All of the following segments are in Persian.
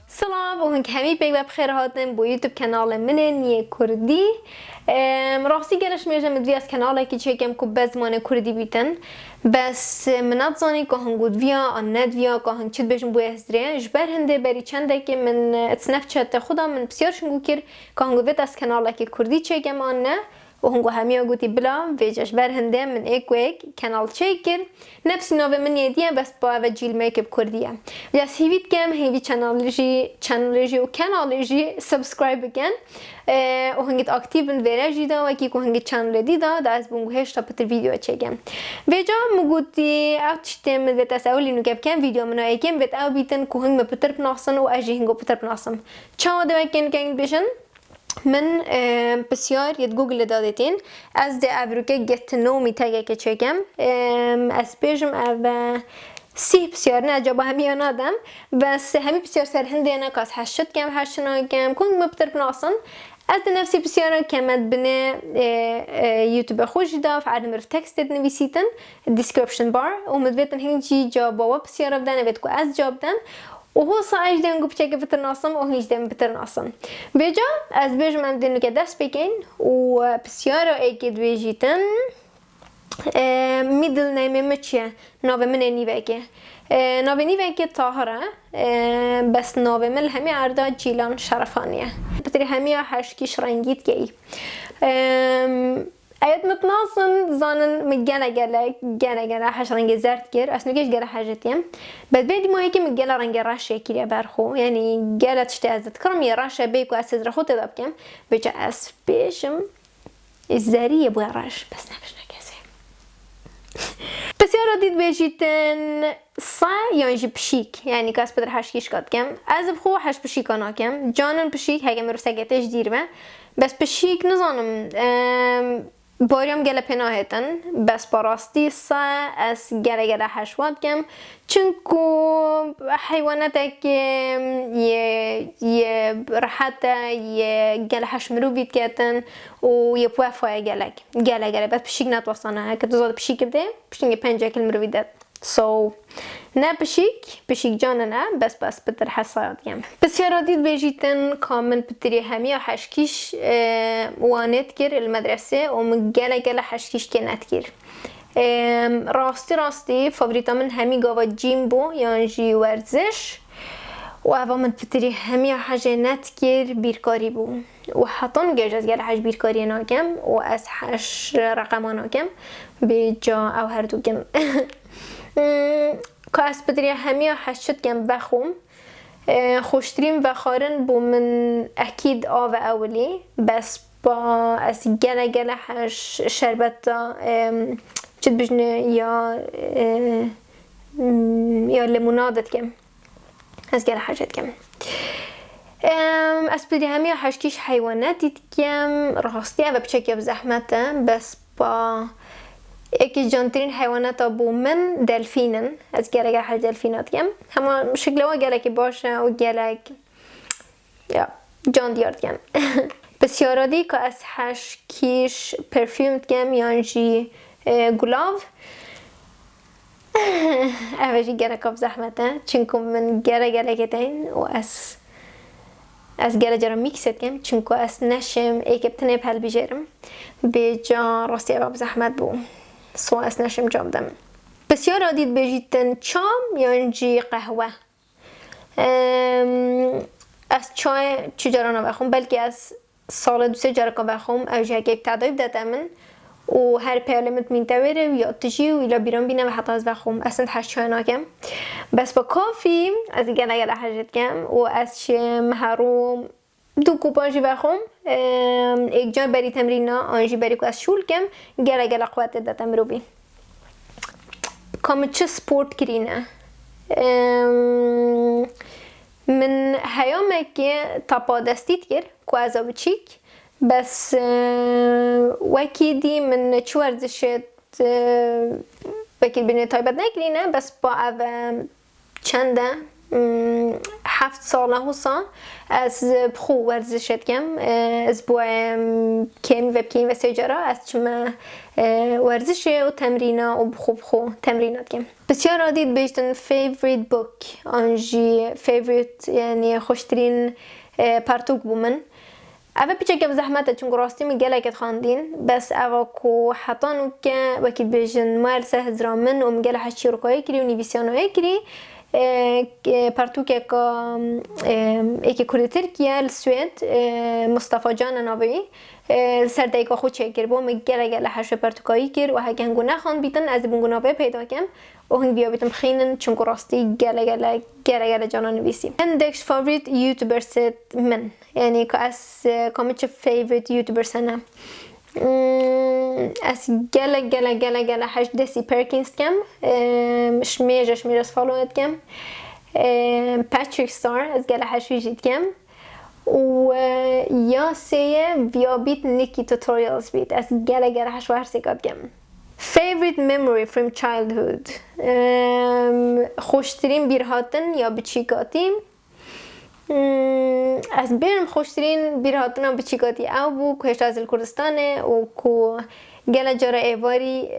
سلام و هنگ همی بیگ و بخیر هاتن با یوتیوب کانال منه کردی. راستی گرش میرم مدوی از کانالی که چکم که بزمان کردی بیتن بس منات زانی که هنگود ویا آن ند ویا که هنگ چید بجم بوی هزدریه جبر هنده بری چنده که من سنپچت خودم من بسیار شنگو کر که هنگو وید از کانالی که کردی چکم آن نه و هنگو همیا گوتی بلا ویجش بر هنده من ایک و ایک کانال چکر نفسی نوه من یدیه بس با و جیل میکب کردیه یاس هیوید کم هیوی چنالجی و کانالجی سابسکرایب کن و هنگت اکتیو بند ویراجی دا و کی که هنگت چنل دیدا دا از بونگو هشتا پتر ویدیو چکم ویجا مگوتی او تشتیم ویت از اولی نو کب کن ویدیو منو ایکم ویت او بیتن که هنگ پتر بناسن و اجی هنگو پتر بناسم چاو دوکن کنگ بشن من بسیار یه گوگل دادتین از ده ابروکه گت نومی تگه که چکم از بیشم او سی بسیار نه جا با همیان آدم بس همی بسیار سر هنده نه کاس هشت کم هشتنا کم کنگ مبتر بناسن از ده نفسی بسیار کمد بنه یوتیوب خوش دا فعلا مرف تکست نویسیتن دیسکریپشن بار و مدویتن هنگی جا با بسیار بدن وید که از جا بدن و هو سایج دنگو بچه بتر ناسم و هیچ دم بتر ناسم. بجا از بیش من دنو که دست بکن و بسیار ایکد ویجیتن میدل نیمه مچه ناو من نیوکه ناو نیوکه طاهره بس ناو من همی عرضه جیلان شرفانیه بطری همی هشکیش رنگیت گی ايات متناصن زانن مجانا جلا حش رنگ زرد كير اسنوكيش جلا حاجتين بعد بيدي مهيكي مجالا رنگ راش شكل يا برخو يعني جلا تشتازت كرم يا راش بيكو اسد رخو تدابكم بيجا اس بيشم الزارية بو راش بس نفش نكاسي بس يا رديد بيجيتن صا يانجي بشيك يعني كاس بدر حشكيش قد كم از بخو حش بشيكانا كم جانن بشيك هاگه مرو سگتش دير ما بس بشيك نزانم باریم گله پناهتن بس براستی سا از گله حشوات کم چونکو حیوانات که یه راحت یه گله حش مروبید کتن و یه پوفای گله بس پشیک نتوصانه که دوزاد پشیک بده پشینگ 5 کیل مروبیدت سو نه پشیک جانه نه بس بتر حسایت کم بسیار دید بیجیتن کامل بتری همی حشکیش وانت کر المدرسه و گله حشکیش کنت کر راستی فاوریتا من همی گاوا جیم بو یعنی جی ورزش و اوا من بتری همی حاجه نت کر بیرکاری بو و حتن گیج از گله حش بیرکاری ناکم و از حش رقمان ناکم به جا او هر دو کم که از بدری همی حشت کم بخوم خوشترین و خارن بو من اکید آو اولی بس با از گله حش شربت چید بجنه یا لیمونادت کم از گله حشت کم از بدری همی حشکیش حیواناتی کم راستی و بچکی بزحمته بس با یکی جانترین حیوانات بو من دلفینن از گله حش دلفینات کم همه شکلوا گلکی باشه و گلک یا جان دیارد کم بسیارادی که از حش کیش پرفیوم کم یعنی گلاو اوشی گلک آب زحمته چونکو من گله کتین و از گله جرا میکست کم چونکو از نشم ایک بتنه پل بیجرم به جا راستی آب زحمت بو سو از نشم جام دم بسیار عادید بجیتن چام یعنی قهوه از چای چجارا نبخوم بلکه از سال 2 جرا بخوم اوجه یک تعدایب دادم و هر پیاله متمینتوره و یا تجی و ایلا بیرون بینم و حتی از بخوم اصلا هشت چای ناکم بس با کافی از گله حاجت کم و از شم هروم 2 کوپانجی بخوم یک جای بری تمرینا آنجی بری که از شول کم گله قوت دادم رو بی کامل چه سپورت کرینه من هیامه که تاپا دستیت کرد که از بچیک بس وکی دی من چو ورزشت وکی بینه تایبت نکرینه بس با او چنده 7 ساله هوسا از بخو ورزشت کم از بویم کمی و بکیم و سجارا از چما ورزشه و تمرینا و بخو تمرینات کم بسیار عادید بیشتن favorite book آنجی favorite یعنی خوشترین پرتوک بومن اوه پیچه که بزحمته چون راستی می gelek خواندین بس اوه کو حتی nuke وکی بیشن مایل سهزرا من و مگل حشی رکایی کری و نیویسیانوی کری پرتوکه که کردی ترکیه السوید مصطفى جان نابی سر دایگاه خود چکر با مگل حشو پرتوکایی کر و هک هنگو نخوان بیتن از بونگو نابی پیدا کم و هنگ بیا بیتم خینن چون راستی گل جانا نویسی هندکش فاوریت یوتیوبر ست من یعنی که از کامیچه فیوریت یوتیوبر سنه از گل 8 دسی پرکینز کم شمیرش فالوت کم پاتریک ستار از گل 8 ویجید کم و یا سیه بیا بیت نیکی توتوریالز بیت از گل 8 و هر سیکات کم favorite memory from childhood خوشترین بیرهاتن یا بچیکاتی از بیرم خوشترین بیرهاتنا بچیکاتی او بو که هشت از کردستانه و که گل جاره ایواری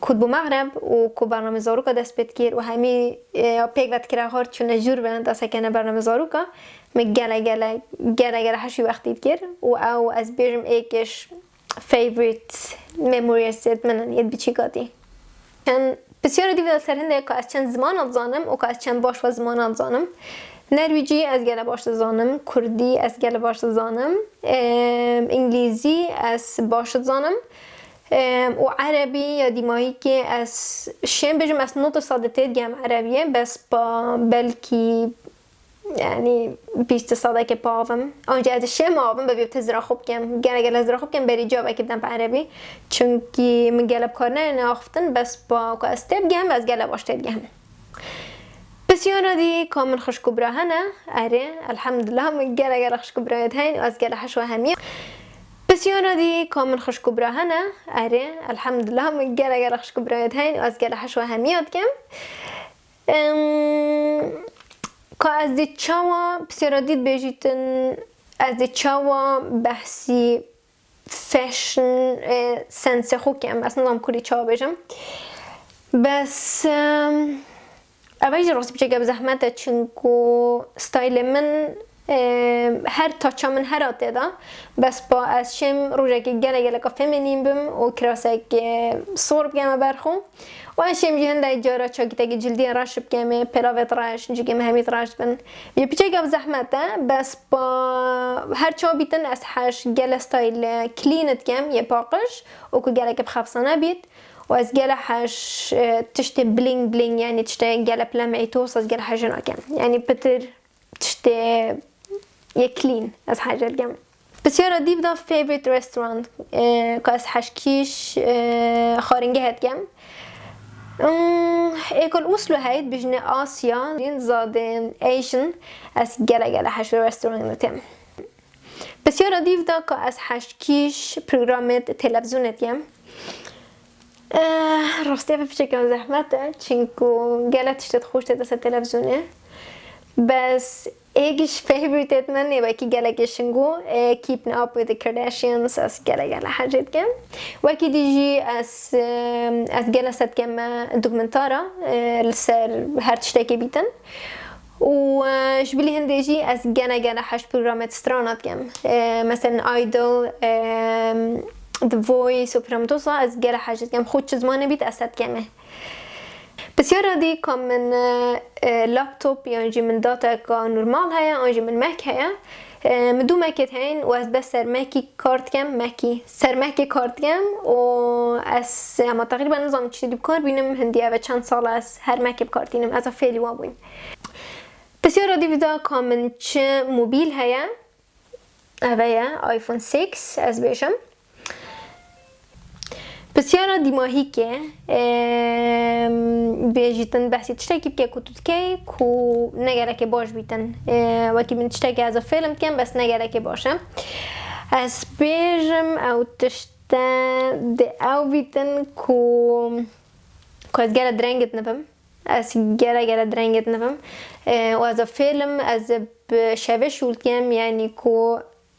کد بو مغرب و که برنامه زاروکا دست بید کر و همی پیک وقت کرا هار چونه جور بند دست کنه برنامه زاروکا می گل حشوی وقتید کر و او از بیرم ایکش favorite memory set منن ید بچیکاتی چند بسیار دیو سر هنده که از چند زمانات زانم و که از چند باش و زمانات زانم نرویجی از گله باش زانم کردی از گله باش زانم انگلیزی از باش زانم و عربی یا dimahikê از شیم بجم از نوت صادتید گم عربیه بس با بلکی یعنی 20 ساله که پاوم آنجا از شیم آوم به بیوت زرا خوب کم گله زرا خوب کم بری جا بکیدم به عربی چونکی من گله بکار نه آفتن بس با که استب گم از گله باش تید گم بسیار دی کامل خشکو براهنه اره الحمدلله من گله خشکو براهد هین و از گله حشو همیه بسیار دی کامل خشکو براهنه اره الحمدلله من گله خشکو براهد هین و از گله حشو همیات کم که از دی چاوا بسیار دید بیجیتن از دی چاوا بحثی فشن سنس خو کم اصلا نام کلی چاوا بیجم بس اولی راستی بچه گب زحمته چونکو ستایل من هر تاچا من هر آته دا بس با از شم روژه که گله که فمینیم بم و کراسه که صور بگمه برخو و این شم جهنده ایجارا چاکیتا که جلدی راش بگمه پلاوت راش نجا که مهمید راش بن یه بچه گب زحمته بس با هر چا بیتن از حش گله ستایل کلینت گم یه پاقش و که گله که بخفصانه بید و از گله حش تشت بلینگ بلینگ یعنی تشت گله پلمعی توس از گله حش ناکم یعنی پتر تشت یک کلین از حاجت گم بسیار دیو دا فیوریت رستوران که از حشکیش خارنگه هد گم ایکل اوسلو هید بجنه آسیا این زاده ایشن از گله حش رستوران تیم بسیار دیو دا که از حشکیش پروگرامت تلویزیونت گم راستی بچه زحمته چونکو گله تشتت خوش دست تلویزیونه بس ایگش فیوریتت من نیه وکی گله شنگو keeping up with the Kardashians از گله حاجت کم وکی دیجی از گله ست کم دوکمنتارا لسر هر تشتاکی بیتن و شبیلی هندیجی از گله حش پروگرامت سترانات کم مثلا آیدل The Voice و پرامتوسا از گله حاجت کم خود چزمانه بیت اسد کمه بسیار عادی که من لابتوب یا من داتا که نورمال هیا آنجا من مک هیا من دو مکت هین و از بس سر مکی کارت کم سر مکی کارت کم و از اما تقریبا نظام چیزی بکار بینم هندیه و چند سال از هر مکی بکارتینم از فعلی وابوین بسیار عادی بیدا که من چه موبیل هیا اوه آیفون 6 از بیشم بسیار dimahikê بیجیتن بحثی تشتکی بکه کتوت کی کو نگرک باش بیتن وکی من تشتکی از فیلم کم بس نگرک باشه از بیجم او تشته ده او بیتن کو كويس جالة درنجت نفهم از جالة درنجت نفهم و از فيلم از بشابش ولكم يعني كو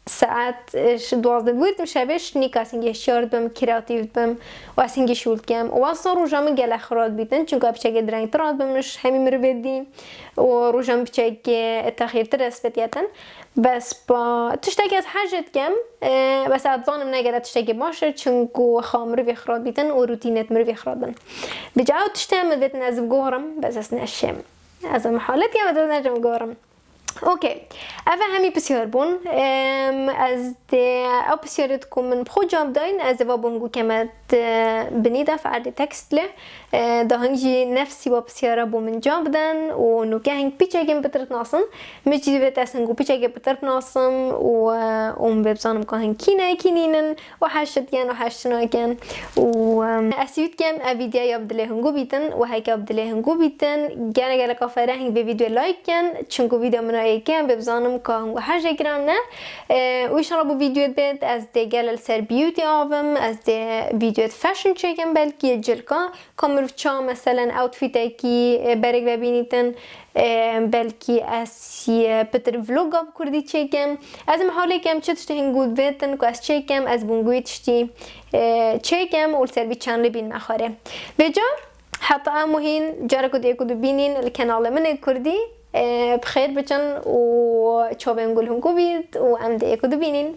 ساعت دوازده بودم شبش نیکاسینگی شارد بم کریاتیو بم و اسینگی شول کم و اصلا روزام گل خراد بیتن چون که بچه درنگ تراد بمش همی مربدی و روزام بچه تخیر ترس بتیاتن بس با تشتاق از حاجت کم بس اتظانم نگره تشتاق باشه چون که خامر وی خراد بیتن و روتینت مر وی خرادن بجاو تشتام بتن از بگورم بس اس نشم از محالت یا بدون نجم گورم اوكي افا همي بسيار بون از او بسيارتكم من بخو جاب داين از وابونگو كمت بنيدا فعرد تكست له دا هنجي نفسي و بسيارة بو من جاب دان و نوكي هنگ بيچه گم بترت ناسم مجي بيت اسنگو بيچه گم بترت ناسم و ام ببزانم که هنگ كينا كينينن و حشت ين و حشتنا كن و اسيوت كم افيديا يابدله هنگو بيتن و هيك ابدله هنگو بيتن گانا كافره هنگ به فيديو لايك كن چونكو فيديو من هيك ببزانم که هنگو حاجه گرانه و ان شاء الله بو فيديو بيت از دي گلل سر بيوتي آوم از دي فيديو فاشن چيكم بلكي جلكا كامرفچا مثلا اوتفيت کی برگ ببینیدن بلکی اسی پتر vlog ab کردی چیکم از محاله کم چطور هنگود بیتن که از چیکم از بونگوی تشتی چیکم اول سر بی چند بین مخاره بجا حتی اموهین جارا کد یکو بینین الکنال من کردی بخیر بچن و چابه نقول هنگو بید و ام ده یکو بینین